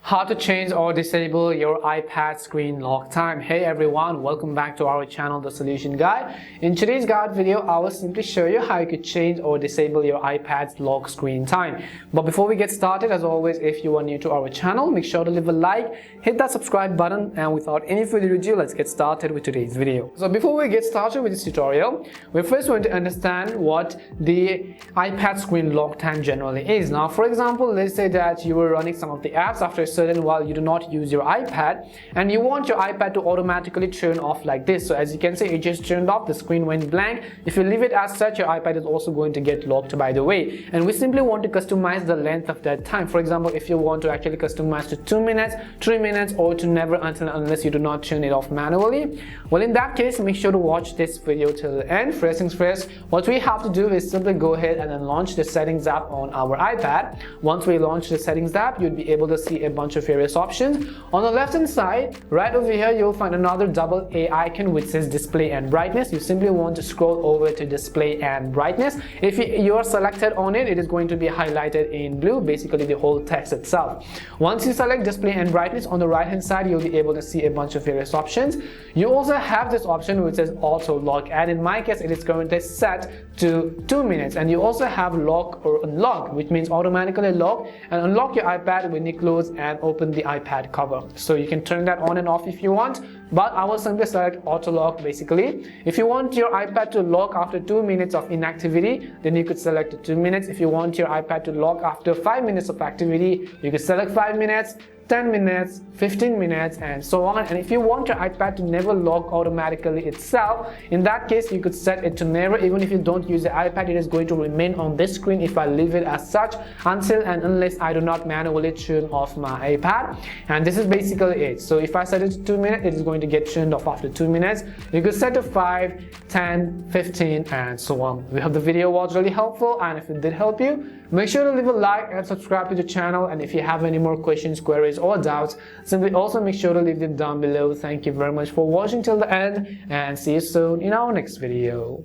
How to change or disable your iPad screen lock time. Hey everyone, welcome back to our channel, The Solution Guide. In today's guide video, I will simply show you how you could change or disable your iPad's lock screen time. But before we get started, as always, if you are new to our channel, make sure to leave a like, hit that subscribe button, and without any further ado, let's get started with today's video. So before we get started with this tutorial, we're first going to understand what the iPad screen lock time generally is. Now, for example, let's say that you were running some of the apps after a certain while you do not use your iPad and you want your iPad to automatically turn off like this. So as you can see, it just turned off, the screen went blank. If you leave it as such, your iPad is also going to get locked, by the way. And we simply want to customize the length of that time. For example, if you want to actually customize to 2 minutes, 3 minutes, or to never until unless you do not turn it off manually, well, in that case, make sure to watch this video till the end. First things first, what we have to do is simply go ahead and then launch the settings app on our iPad. Once we launch the settings app, you'll be able to see a bunch of various options. On the left hand side, right over here, you'll find another double A icon which says display and brightness. You simply want to scroll over to display and brightness. If you are selected on it, it is going to be highlighted in blue, basically the whole text itself. Once you select display and brightness, on the right hand side, you'll be able to see a bunch of various options. You also have this option which says auto lock, and in my case, it is currently set to 2 minutes. And you also have lock or unlock, which means automatically lock and unlock your iPad when you close and open the iPad cover. So you can turn that on and off if you want, but I will simply select auto lock. Basically, if you want your iPad to lock after 2 minutes of inactivity, then you could select 2 minutes. If you want your iPad to lock after 5 minutes of activity, you could select 5 minutes, 10 minutes, 15 minutes, and so on. And if you want your iPad to never lock automatically itself, in that case, you could set it to never. Even if you don't use the iPad, it is going to remain on this screen if I leave it as such until and unless I do not manually turn off my iPad. And this is basically it. So if I set it to 2 minutes, it is going to get turned off after 2 minutes. You could set to 5, 10, 15, and so on. We hope the video was really helpful, and if it did help you, make sure to leave a like and subscribe to the channel. And if you have any more questions, queries, or doubts, simply also make sure to leave them down below. Thank you very much for watching till the end, and see you soon in our next video.